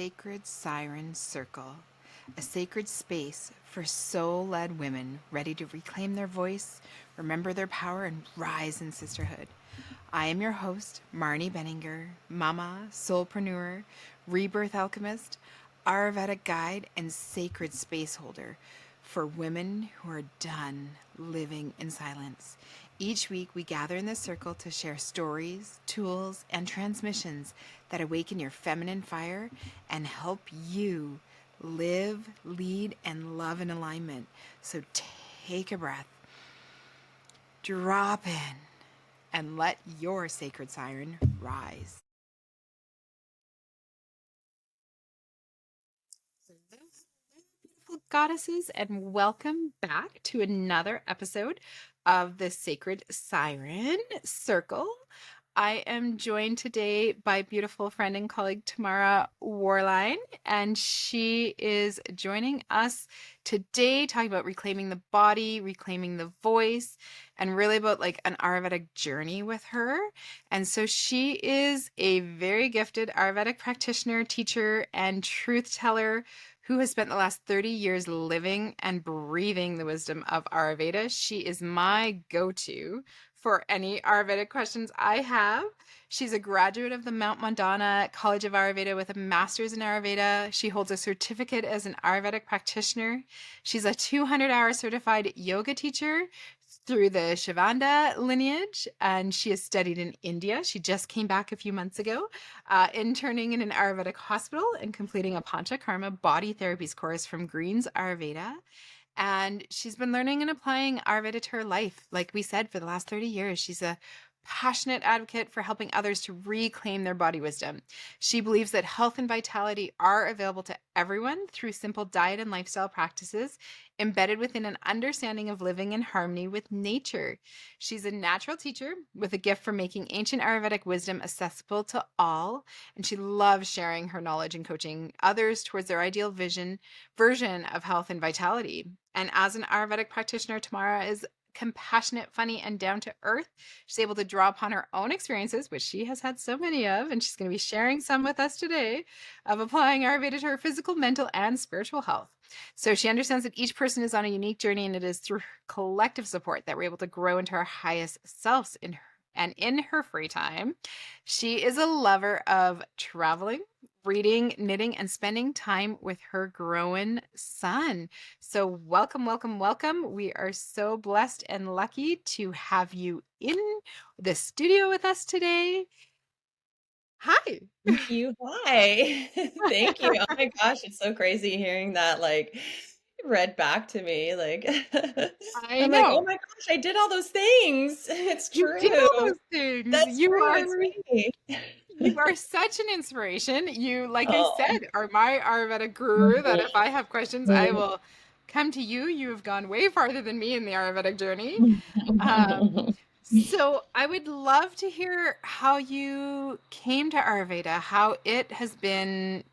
Sacred Siren Circle, a sacred space for soul-led women ready to reclaim their voice, remember their power, and rise in sisterhood. I am your host, Marnie Benninger, mama, soulpreneur, rebirth alchemist, Ayurvedic guide, and sacred space holder for women who are done living in silence. Each week, we gather in this circle to share stories, tools, and transmissions that awaken your feminine fire and help you live, lead, and love in alignment. So take a breath, drop in, and let your sacred siren rise. Beautiful goddesses, and welcome back to another episode of the Sacred Siren Circle. I am joined today by beautiful friend and colleague Tamara Worline, and she is joining us today talking about reclaiming the body, reclaiming the voice, and really about like an Ayurvedic journey with her. And so she is a very gifted Ayurvedic practitioner, teacher, and truth teller who has spent the last 30 years living and breathing the wisdom of Ayurveda. She is my go-to for any Ayurvedic questions I have. She's a graduate of the Mount Mandana College of Ayurveda with a master's in Ayurveda. She holds a certificate as an Ayurvedic practitioner. She's a 200-hour certified yoga teacher through the Shivanda lineage, and she has studied in India. She just came back a few months ago, interning in an Ayurvedic hospital and completing a Panchakarma body therapies course from Green's Ayurveda. And she's been learning and applying Ayurveda to her life. Like we said, for the last 30 years, she's a passionate advocate for helping others to reclaim their body wisdom. She believes that health and vitality are available to everyone through simple diet and lifestyle practices embedded within an understanding of living in harmony with nature. She's a natural teacher with a gift for making ancient Ayurvedic wisdom accessible to all, and she loves sharing her knowledge and coaching others towards their ideal version of health and vitality. And as an Ayurvedic practitioner, Tamara is compassionate, funny, and down to earth. She's able to draw upon her own experiences, which she has had so many of, and she's going to be sharing some with us today, of applying Ayurveda to her physical, mental, and spiritual health. So she understands that each person is on a unique journey, and it is through collective support that we're able to grow into our highest selves in her free time. She is a lover of traveling, reading, knitting, and spending time with her growing son. So welcome, welcome, welcome. We are so blessed and lucky to have you in the studio with us today. Hi. Thank you. Hi. Thank you. Oh my gosh, it's so crazy hearing that like read back to me. Like I I'm like, oh know. my gosh, I did all those things. It's You did all true. those things. That's You true. are It's me. you are such an inspiration. You, like I Oh. said, are my Ayurveda guru that if I have questions, I will come to you. You have gone way farther than me in the Ayurvedic journey. Um, so I would love to hear how you came to Ayurveda, how it has been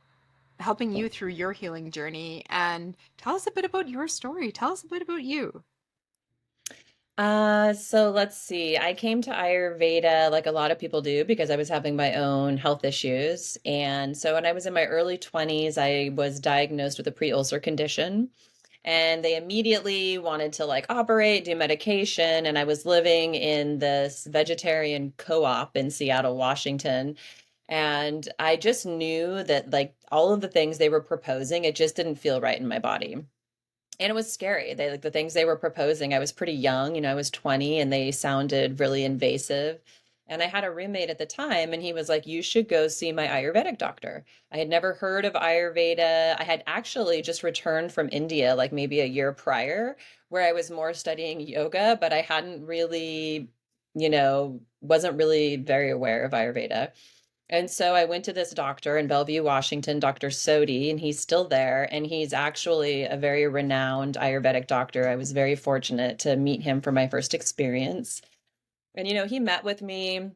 helping you through your healing journey, and tell us a bit about your story. Tell us a bit about you. So let's see. I came to Ayurveda like a lot of people do because I was having my own health issues. And so when I was in my early 20s, I was diagnosed with a pre-ulcer condition. And they immediately wanted to like operate, do medication. And I was living in this vegetarian co-op in Seattle, Washington. And I just knew that like all of the things they were proposing, it just didn't feel right in my body. And it was scary. They like the things they were proposing. I was pretty young, I was 20 and they sounded really invasive. And I had a roommate at the time and he was like, "You should go see my Ayurvedic doctor." I had never heard of Ayurveda. I had actually just returned from India like maybe a year prior where I was more studying yoga, but I hadn't really, wasn't really very aware of Ayurveda. And so I went to this doctor in Bellevue, Washington, Dr. Sodi, and he's still there. And he's actually a very renowned Ayurvedic doctor. I was very fortunate to meet him for my first experience. And, he met with me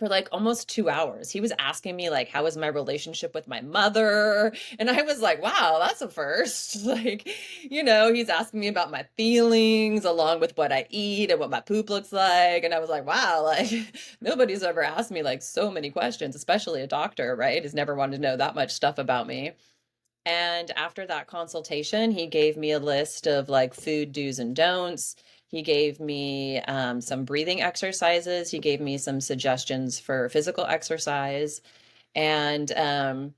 for like almost 2 hours. He was asking me like, how was my relationship with my mother? And I was like, wow, that's a first. Like, he's asking me about my feelings along with what I eat and what my poop looks like. And I was like, wow, like nobody's ever asked me like so many questions, especially a doctor, right? Has never wanted to know that much stuff about me. And after that consultation, he gave me a list of like food do's and don'ts. He gave me some breathing exercises. He gave me some suggestions for physical exercise. And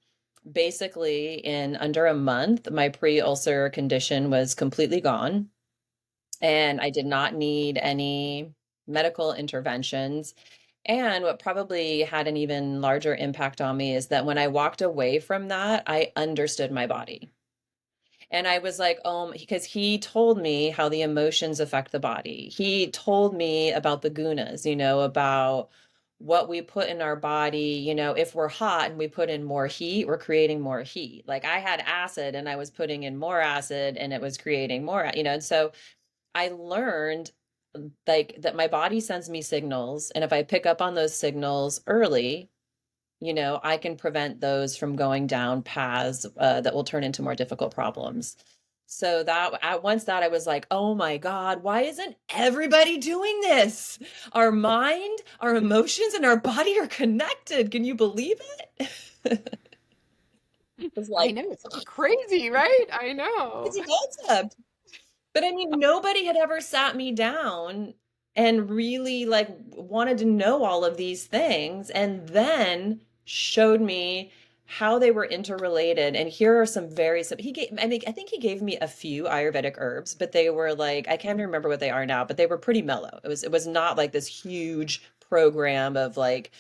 basically, in under a month, my pre-ulcer condition was completely gone. And I did not need any medical interventions. And what probably had an even larger impact on me is that when I walked away from that, I understood my body. And I was like, oh, because he told me how the emotions affect the body. He told me about the gunas, about what we put in our body. If we're hot and we put in more heat, we're creating more heat. Like I had acid and I was putting in more acid and it was creating more, and so I learned like that my body sends me signals. And if I pick up on those signals early, I can prevent those from going down paths that will turn into more difficult problems. So that at once that I was like, oh my God, why isn't everybody doing this? Our mind, our emotions, and our body are connected. Can you believe it? It's I like know it's crazy, right? I know. it's a concept. But I mean, nobody had ever sat me down and really like wanted to know all of these things and then showed me how they were interrelated. And here are some very he gave I think he gave me a few Ayurvedic herbs, but they were like I can't remember what they are now, but they were pretty mellow. It was not like this huge program of like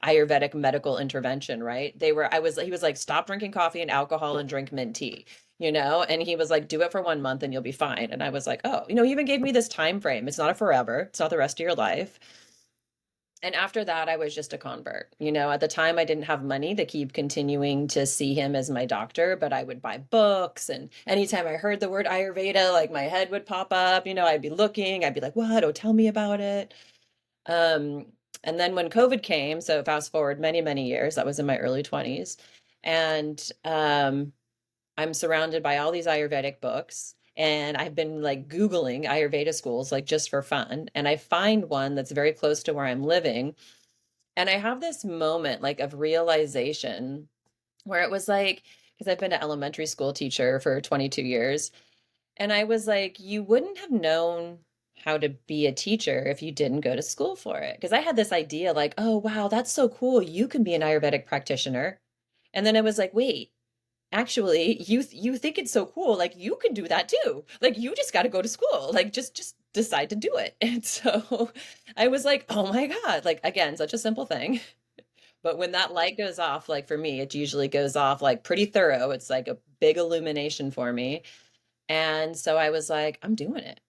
Ayurvedic medical intervention, right? He was like, stop drinking coffee and alcohol and drink mint tea, and he was like, do it for 1 month and you'll be fine. And I was like, oh, he even gave me this time frame. It's not a forever, it's not the rest of your life. And after that, I was just a convert. At the time, I didn't have money to keep continuing to see him as my doctor, but I would buy books. And anytime I heard the word Ayurveda, like my head would pop up. I'd be looking, I'd be like, what? Oh, tell me about it. Um, and then when COVID came, so fast forward many, many years, that was in my early 20s. And I'm surrounded by all these Ayurvedic books. And I've been like Googling Ayurveda schools, like just for fun. And I find one that's very close to where I'm living. And I have this moment like of realization where it was like, because I've been an elementary school teacher for 22 years. And I was like, you wouldn't have known how to be a teacher if you didn't go to school for it. Because I had this idea like, oh, wow, that's so cool. You can be an Ayurvedic practitioner. And then I was like, wait, actually you think it's so cool, like you can do that too, like you just got to go to school, like just decide to do it. And so I was like, oh my God, like again, such a simple thing. But when that light goes off, like for me it usually goes off like pretty thorough, it's like a big illumination for me. And so I was like, I'm doing it.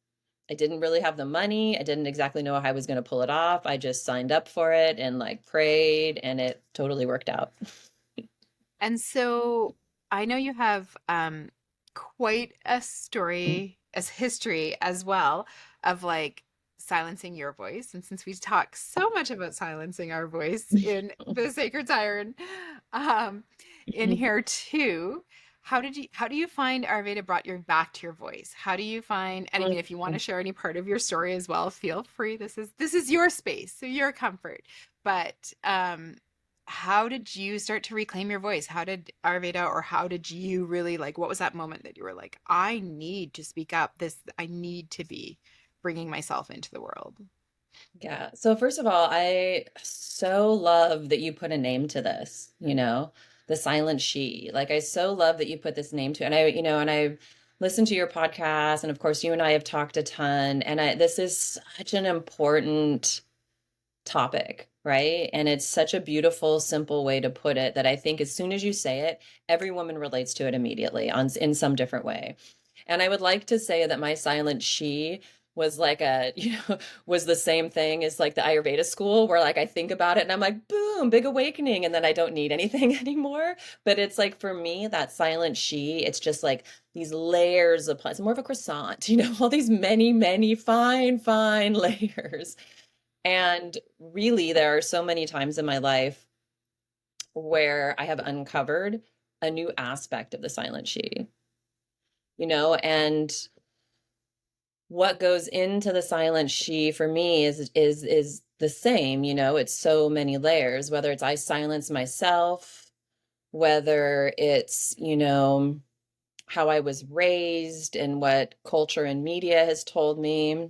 I didn't really have the money, I didn't exactly know how I was going to pull it off, I just signed up for it and like prayed and it totally worked out. And so I know you have quite a story as history as well of like silencing your voice. And since we talk so much about silencing our voice in the Sacred Siren, um, in here too, how do you find Ayurveda brought you back to your voice? How do you find, and I mean, if you want to share any part of your story as well, feel free. This is your space, so your comfort. But how did you start to reclaim your voice? How did Ayurveda, or how did you really like, what was that moment that you were like, I need to speak up? I need to be bringing myself into the world. Yeah. So first of all, I so love that you put a name to this, the silent she. Like I so love that you put this name to it. And I listened to your podcast and of course you and I have talked a ton and this is such an important topic, right? And it's such a beautiful, simple way to put it that I think as soon as you say it, every woman relates to it immediately in some different way. And I would like to say that my silent she was like was the same thing as like the Ayurveda school where like I think about it and I'm like, boom, big awakening. And then I don't need anything anymore. But it's like for me, that silent she, it's just like these layers it's more of a croissant, all these many, many fine, fine layers. And really, there are so many times in my life where I have uncovered a new aspect of the silent she, and what goes into the silent she for me is the same, it's so many layers, whether it's I silence myself, whether it's, how I was raised and what culture and media has told me.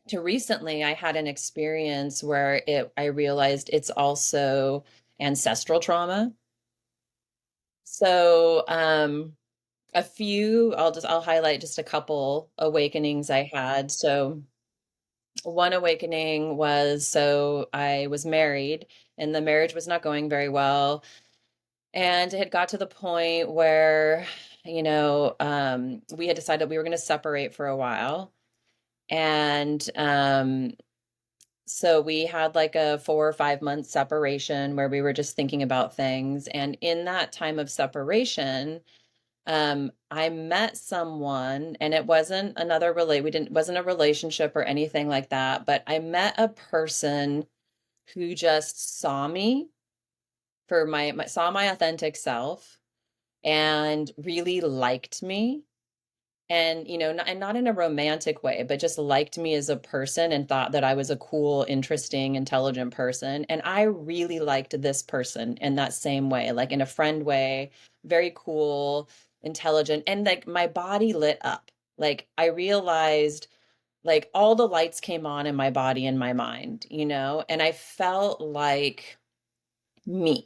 To recently, I had an experience where I realized it's also ancestral trauma. So, I'll highlight just a couple awakenings I had. So, one awakening was, so I was married and the marriage was not going very well. And it had got to the point where, we had decided we were going to separate for a while. And so we had like a 4 or 5 month separation where we were just thinking about things. And in that time of separation, I met someone, and it wasn't wasn't a relationship or anything like that, but I met a person who just saw me for saw my authentic self and really liked me. And not in a romantic way, but just liked me as a person and thought that I was a cool, interesting, intelligent person. And I really liked this person in that same way, like in a friend way, very cool, intelligent, and like my body lit up. Like I realized, like, all the lights came on in my body and my mind, and I felt like me.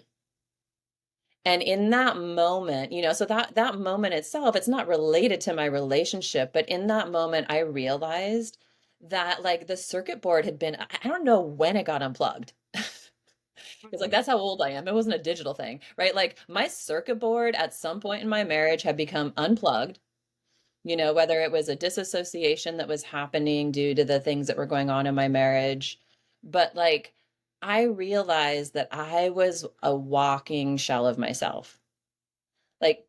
And in that moment, so that moment itself, it's not related to my relationship, but in that moment, I realized that, like, the circuit board had been, I don't know when it got unplugged. It's like, that's how old I am. It wasn't a digital thing, right? Like, my circuit board at some point in my marriage had become unplugged, whether it was a disassociation that was happening due to the things that were going on in my marriage. But like, I realized that I was a walking shell of myself. Like,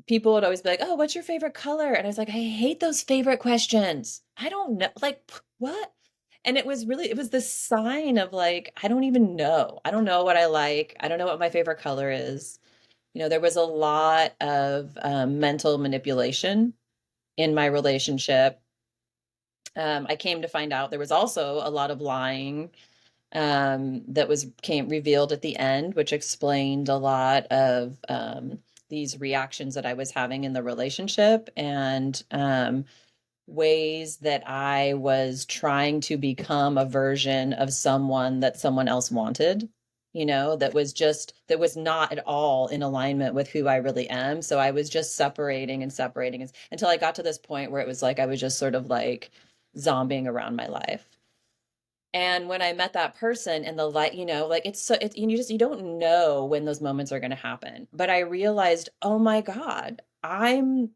people would always be like, "Oh, what's your favorite color?" And I was like, "I hate those favorite questions. I don't know, like, what?" And it was the sign of, like, I don't even know. I don't know what I like. I don't know what my favorite color is. There was a lot of mental manipulation in my relationship. I came to find out there was also a lot of lying that was came revealed at the end, which explained a lot of these reactions that I was having in the relationship, and ways that I was trying to become a version of someone that someone else wanted, that was not at all in alignment with who I really am. So I was just separating and separating until I got to this point where it was like I was just sort of like zombieing around my life. And when I met that person and the light, like it's so it, you don't know when those moments are going to happen. But I realized, oh my God, I'm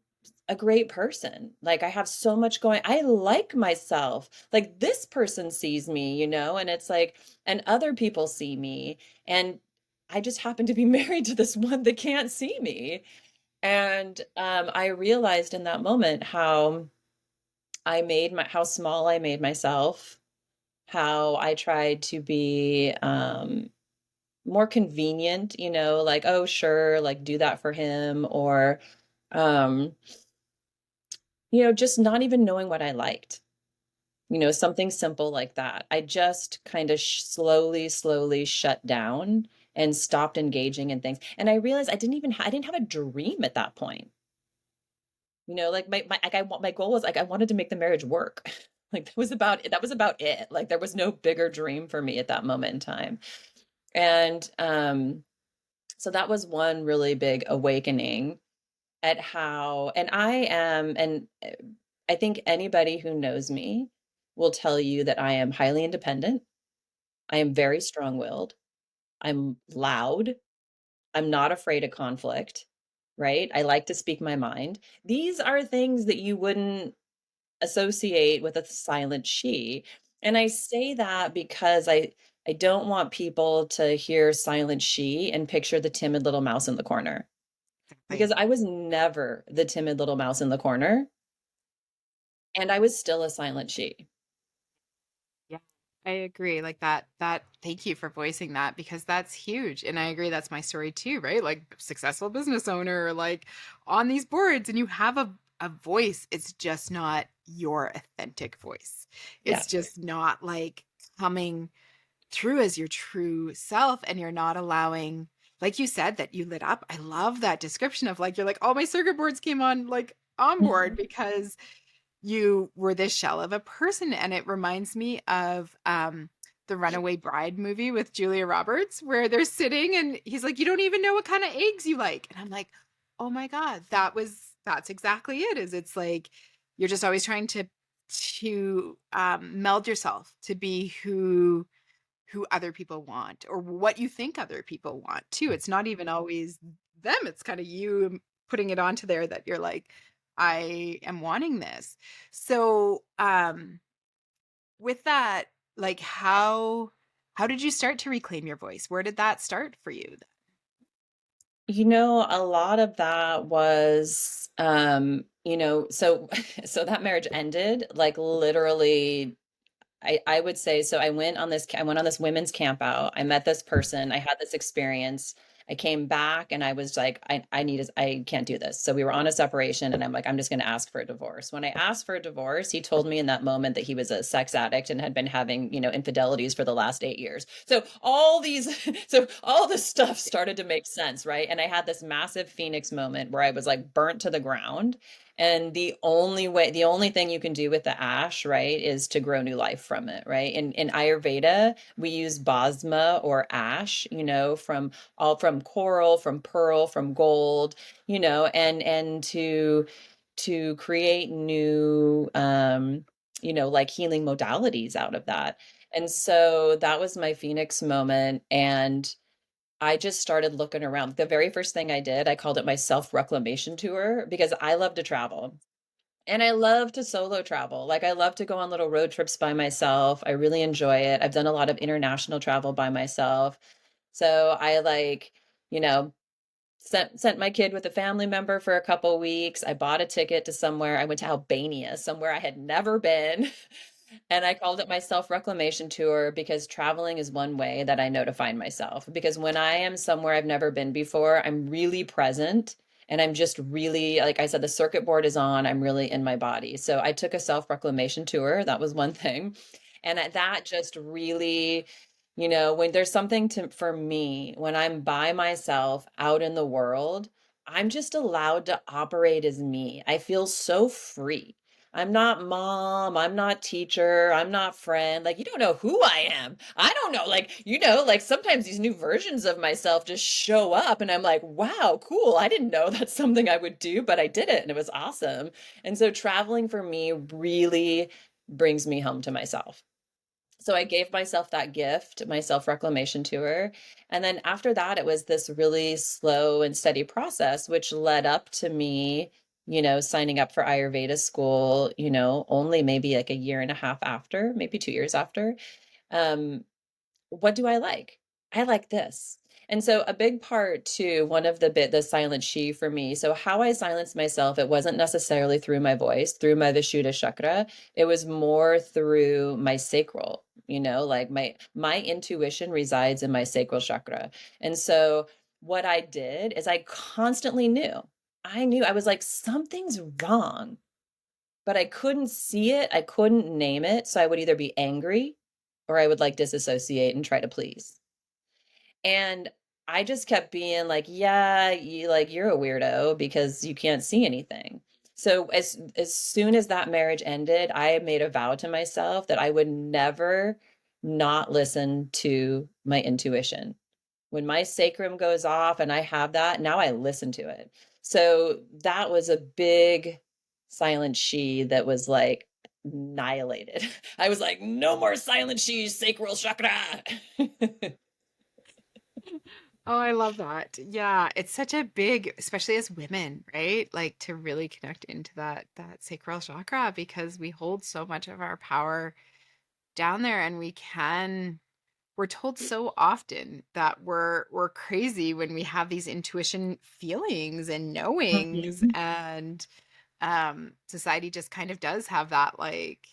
a great person. Like I have so much going. I like myself. Like this person sees me, and it's like, and other people see me. And I just happen to be married to this one that can't see me. And I realized in that moment how small I made myself, how I tried to be more convenient, like, oh, sure, like do that for him, or, um, just not even knowing what I liked, something simple like that. I just kind of slowly, slowly shut down and stopped engaging in things. And I realized I didn't have a dream at that point. Like my goal was like, I wanted to make the marriage work. Like that was about it. Like there was no bigger dream for me at that moment in time. And so that was one really big awakening at how, and I think anybody who knows me will tell you that I am highly independent. I am very strong-willed. I'm loud. I'm not afraid of conflict, right? I like to speak my mind. These are things that you wouldn't associate with a silent she. And I say that because I don't want people to hear silent she and picture the timid little mouse in the corner. Exactly. Because I was never the timid little mouse in the corner, and I was still a silent she. Yeah. I agree. Like that thank you for voicing that because that's huge. And I agree that's my story too, right? Like successful business owner, like on these boards and you have a voice. It's just not your authentic voice. Yeah. It's just not like coming through as your true self and you're not allowing like you said that you lit up. I love that description of like you're like all my circuit boards came on like on board because you were this shell of a person. And it reminds me of the Runaway Bride movie with Julia Roberts, where they're sitting and he's like, you don't even know what kind of eggs you like. And I'm like, oh my God, that's exactly it. Is it's like you're just always trying to meld yourself to be who other people want or what you think other people want too. It's not even always them. It's kind of you putting it onto there that you're like, I am wanting this. So, with that, like how did you start to reclaim your voice? Where did that start for you? A lot of that was, so so that marriage ended like literally I would say so I went on this women's camp out. I met this person. I had this experience. I came back and I was like, I can't do this. So we were on a separation and I'm like, I'm just going to ask for a divorce. When I asked for a divorce, he told me in that moment that he was a sex addict and had been having, infidelities for the last 8 years. So all this stuff started to make sense. Right. And I had this massive Phoenix moment where I was like burnt to the ground. And the only thing you can do with the ash, right, is to grow new life from it, right? In Ayurveda, we use basma or ash, from coral, from pearl, from gold, and to create new, like healing modalities out of that. And so that was my Phoenix moment. And I just started looking around. The very first thing I did, I called it my self-reclamation tour because I love to travel. And I love to solo travel. Like I love to go on little road trips by myself. I really enjoy it. I've done a lot of international travel by myself. So I you know, sent my kid with a family member for a couple weeks. I bought a ticket to somewhere. I went to Albania, somewhere I had never been. And I called it my self-reclamation tour because traveling is one way that I know to find myself. Because when I am somewhere I've never been before, I'm really present and I'm just really, like I said, the circuit board is on. I'm really in my body. So I took a self-reclamation tour. That was one thing. And that just really, when there's something for me, when I'm by myself out in the world, I'm just allowed to operate as me. I feel so free. I'm not mom, I'm not teacher, I'm not friend. Like, you don't know who I am. I don't know. Like sometimes these new versions of myself just show up and I'm like, wow, cool. I didn't know that's something I would do, but I did it and it was awesome. And so traveling for me really brings me home to myself. So I gave myself that gift, my self-reclamation tour. And then after that, it was this really slow and steady process, which led up to me, signing up for Ayurveda school, only maybe like a year and a half after, maybe 2 years after. Um, what do I like? I like this. And so a big part too, one of the silent she for me. So how I silenced myself, it wasn't necessarily through my voice, through my Vishuddha chakra. It was more through my sacral, like my intuition resides in my sacral chakra. And so what I did is I constantly knew. I knew I was like, something's wrong, but I couldn't see it. I couldn't name it. So I would either be angry or I would like disassociate and try to please. And I just kept being like, yeah, you're a weirdo because you can't see anything. So as soon as that marriage ended, I made a vow to myself that I would never not listen to my intuition. When my sacrum goes off and I have that, now I listen to it. So that was a big silent she that was like annihilated. I was like, no more silent she, sacral chakra. Oh, I love that. Yeah, it's such a big, especially as women, right? Like to really connect into that sacral chakra because we hold so much of our power down there and we're told so often that we're crazy when we have these intuition feelings and knowings Mhm. and society just kind of does have that like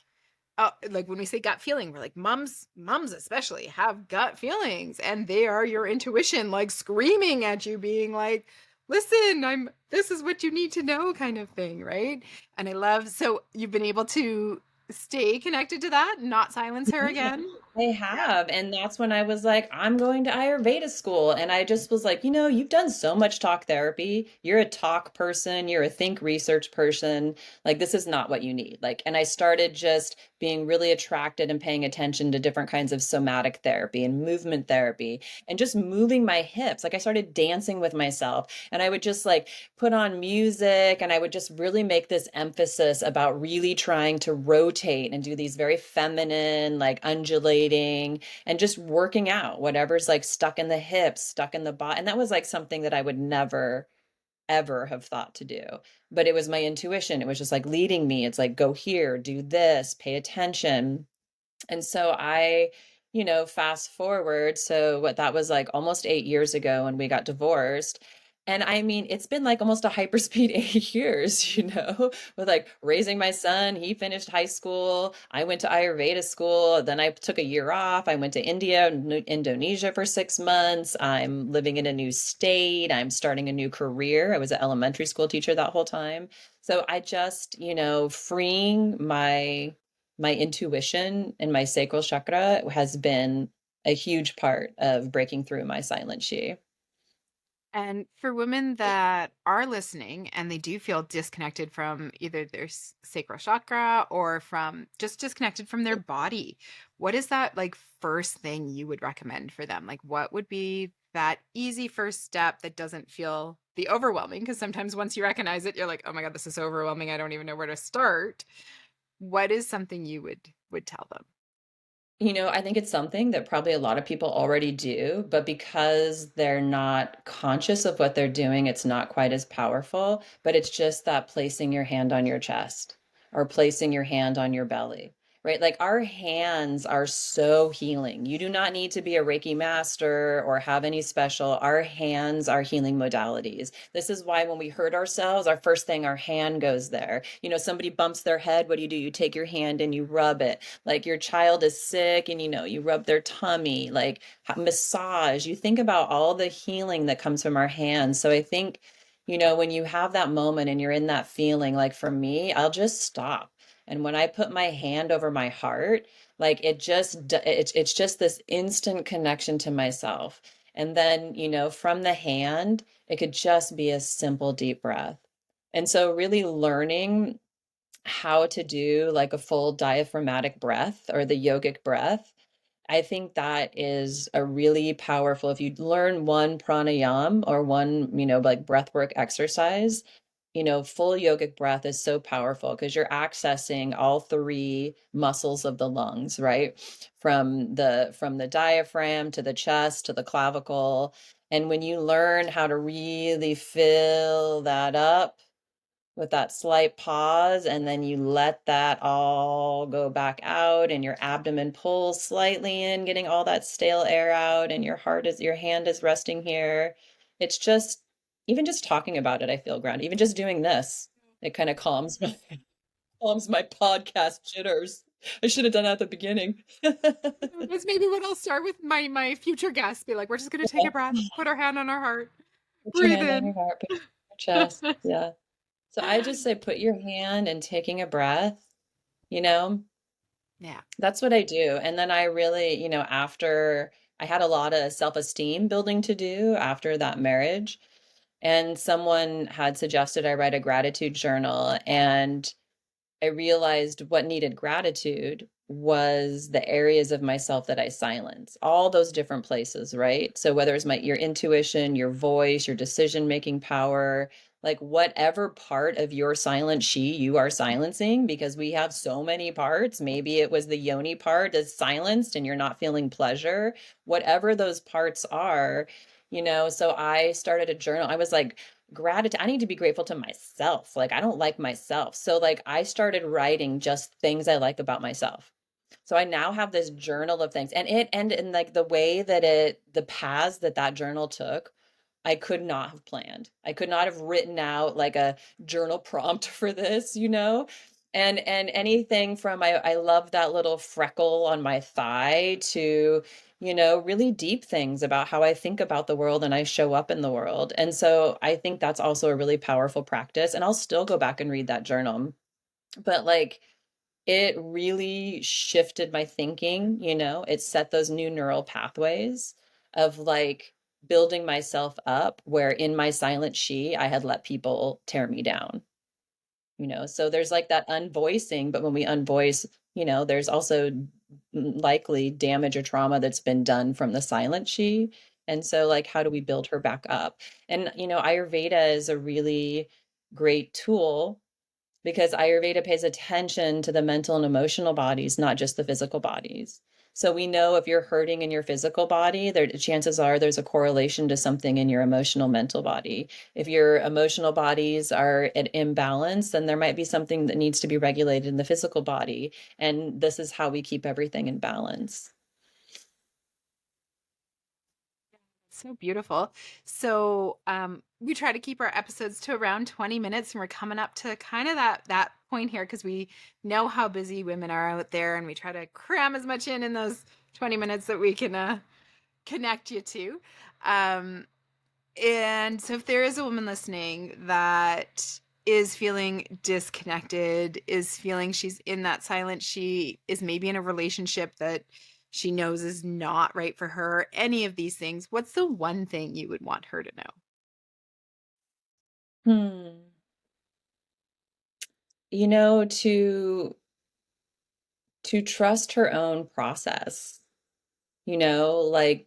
like when we say gut feeling, we're like mums especially have gut feelings, and they are your intuition like screaming at you, being like, listen, this is what you need to know, kind of thing, right? And I love, so you've been able to stay connected to that, not silence her Yeah, again. they Yeah. have. And that's when I was like, I'm going to Ayurveda school. And I just was like, you've done so much talk therapy. You're a talk person, you're a think research person. Like, this is not what you need. Like, and I started just being really attracted and paying attention to different kinds of somatic therapy and movement therapy and just moving my hips. Like, I started dancing with myself and I would just like put on music and I would just really make this emphasis about really trying to rotate and do these very feminine, like undulating and just working out whatever's like stuck in the hips, stuck in the body. And that was like something that I would never ever have thought to do. But it was my intuition. It was just like leading me. It's like, go here, do this, pay attention. And so fast forward. So what that was like almost 8 years ago when we got divorced. And I mean, it's been like almost a hyperspeed 8 years, with like raising my son. He finished high school. I went to Ayurveda school. Then I took a year off. I went to India, Indonesia for 6 months. I'm living in a new state. I'm starting a new career. I was an elementary school teacher that whole time. So I just, freeing my intuition and my sacral chakra has been a huge part of breaking through my silent chi. And for women that are listening and they do feel disconnected from either their sacral chakra or from just disconnected from their body, what is that like first thing you would recommend for them? Like, what would be that easy first step that doesn't feel the overwhelming? Because sometimes once you recognize it, you're like, oh my God, this is so overwhelming. I don't even know where to start. What is something you would tell them? I think it's something that probably a lot of people already do, but because they're not conscious of what they're doing, it's not quite as powerful. But it's just that placing your hand on your chest or placing your hand on your belly, right? Like our hands are so healing. You do not need to be a Reiki master or have any special. Our hands are healing modalities. This is why when we hurt ourselves, our first thing, our hand goes there. Somebody bumps their head. What do? You take your hand and you rub it. Like your child is sick and you rub their tummy, like massage. You think about all the healing that comes from our hands. So I think, when you have that moment and you're in that feeling, like for me, I'll just stop. And when I put my hand over my heart, like it's just this instant connection to myself. And then, from the hand, it could just be a simple deep breath. And so really learning how to do like a full diaphragmatic breath or the yogic breath. I think that is a really powerful, if you learn one pranayam or one, like breath work exercise, full yogic breath is so powerful because you're accessing all three muscles of the lungs, right? From the diaphragm to the chest to the clavicle. And when you learn how to really fill that up, with that slight pause, and then you let that all go back out, and your abdomen pulls slightly in, getting all that stale air out, and your hand is resting here. It's just, even just talking about it, I feel grounded. Even just doing this, it kind of calms my podcast jitters. I should have done that at the beginning. That's maybe what I'll start with my future guests. Be like, we're just gonna take a breath, put our hand on our heart, Put your breathe hand on your in. heart, put your chest. Yeah. So I just say, put your hand and taking a breath, you know, Yeah. That's what I do. And then I really, after I had a lot of self-esteem building to do after that marriage, and someone had suggested I write a gratitude journal, and I realized what needed gratitude was the areas of myself that I silence, all those different places, right? So whether it's your intuition, your voice, your decision-making power, like whatever part of your silent chi you are silencing, because we have so many parts. Maybe it was the yoni part is silenced and you're not feeling pleasure, whatever those parts are, so I started a journal. I was like, gratitude, I need to be grateful to myself. Like I don't like myself. So like I started writing just things I like about myself. So I now have this journal of things, and in like the way that the paths that journal took, I could not have planned. I could not have written out like a journal prompt for this. And anything from I love that little freckle on my thigh to, really deep things about how I think about the world and I show up in the world. And so I think that's also a really powerful practice. And I'll still go back and read that journal. But like it really shifted my thinking, it set those new neural pathways of like building myself up where in my silent she, I had let people tear me down. So there's like that unvoicing, but when we unvoice, there's also likely damage or trauma that's been done from the silent she. And so like how do we build her back up? And Ayurveda is a really great tool because Ayurveda pays attention to the mental and emotional bodies, not just the physical bodies. So we know if you're hurting in your physical body, there chances are there's a correlation to something in your emotional mental body. If your emotional bodies are at imbalance, then there might be something that needs to be regulated in the physical body. And this is how we keep everything in balance. So beautiful. So, we try to keep our episodes to around 20 minutes, and we're coming up to kind of that point here because we know how busy women are out there, and we try to cram as much in those 20 minutes that we can connect you to. Um, and so if there is a woman listening that is feeling disconnected, is feeling she's in that silence, she is maybe in a relationship that she knows is not right for her, any of these things, what's the one thing you would want her to know? Hmm. To trust her own process, like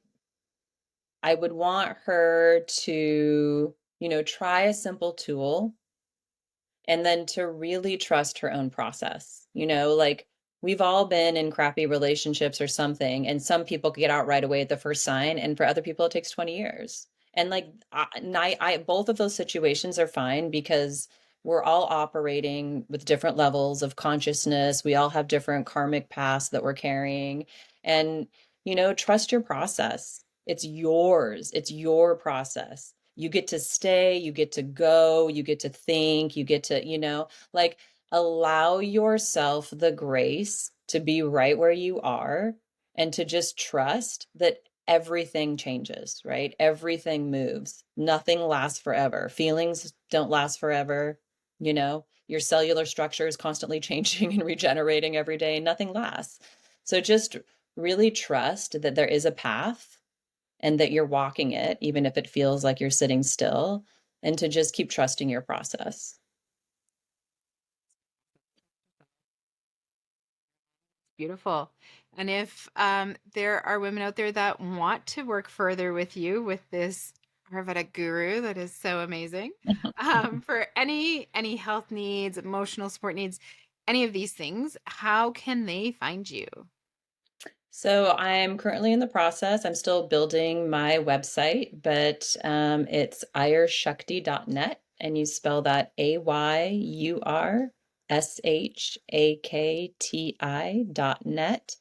I would want her to, try a simple tool and then to really trust her own process. Like we've all been in crappy relationships or something, and some people get out right away at the first sign, and for other people, it takes 20 years. And like, both of those situations are fine because we're all operating with different levels of consciousness. We all have different karmic pasts that we're carrying. And, trust your process. It's yours, it's your process. You get to stay, you get to go, you get to think, you get to, like allow yourself the grace to be right where you are and to just trust that everything changes, right? Everything moves. Nothing lasts forever. Feelings don't last forever. Your cellular structure is constantly changing and regenerating every day. Nothing lasts. So just really trust that there is a path and that you're walking it, even if it feels like you're sitting still, and to just keep trusting your process. Beautiful. And if there are women out there that want to work further with you with this Ayurvedic guru that is so amazing, for any health needs, emotional support needs, any of these things, how can they find you? So I'm currently in the process. I'm still building my website, but it's ayurshakti.net, and you spell that AYURSHAKTI.net.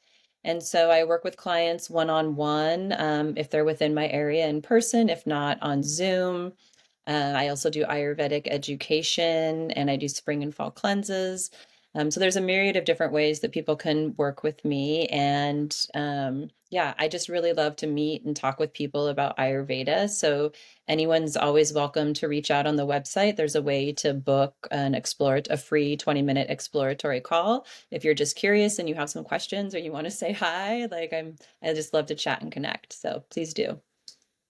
And so I work with clients one-on-one, if they're within my area in person, if not on Zoom. I also do Ayurvedic education and I do spring and fall cleanses. So there's a myriad of different ways that people can work with me. And yeah, I just really love to meet and talk with people about Ayurveda. So anyone's always welcome to reach out on the website. There's a way to book a free 20-minute exploratory call. If you're just curious and you have some questions or you want to say hi, I just love to chat and connect. So please do.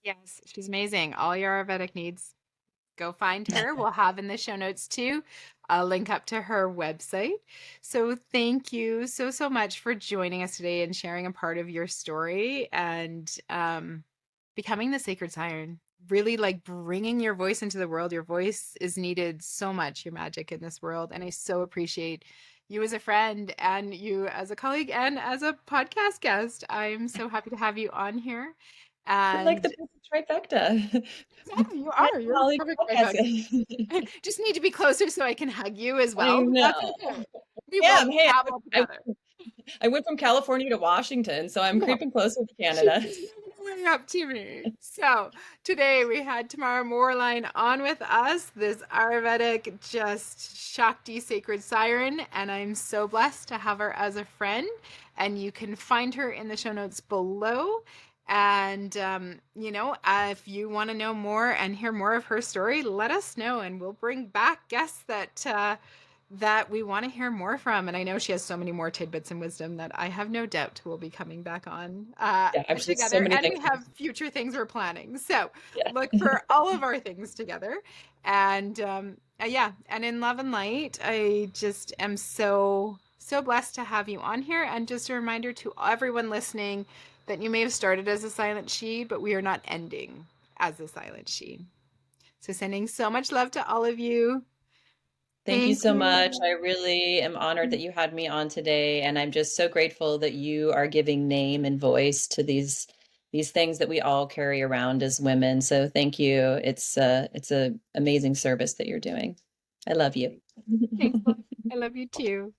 Yes, she's amazing. All your Ayurvedic needs, go find her. We'll have in the show notes too a link up to her website. So thank you so much for joining us today and sharing a part of your story and becoming the sacred siren. Really like bringing your voice into the world. Your voice is needed so much, your magic in this world. And I so appreciate you as a friend and you as a colleague and as a podcast guest. I'm so happy to have you on here. You're like And the perfect trifecta. exactly, you Friend, are. You're a colleague, perfect podcast. trifecta. Just need to be closer so I can hug you as I well, but that's know. okay. We will Yeah, hey, travel I, together. I went from California to Washington, so I'm No. creeping closer to Canada. Way up to me. So today we had Tamara Worline on with us, this Ayurvedic just Shakti sacred siren, and I'm so blessed to have her as a friend. And you can find her in the show notes below. And if you want to know more and hear more of her story, let us know, and we'll bring back guests that we want to hear more from. And I know she has so many more tidbits and wisdom that I have no doubt will be coming back on Yeah, I'm sure so together. many And things. we have future things we're planning. So Yeah. look for all of our things together. And yeah, and in love and light, I just am so blessed to have you on here. And just a reminder to everyone listening that you may have started as a silent she, but we are not ending as a silent she. So sending so much love to all of you. Thank you Thank so much. I you. really am honored that you had me on today, and I'm just so grateful that you are giving name and voice to these things that we all carry around as women. So thank you. It's a amazing service that you're doing. I love you. Thanks, love. I love you too.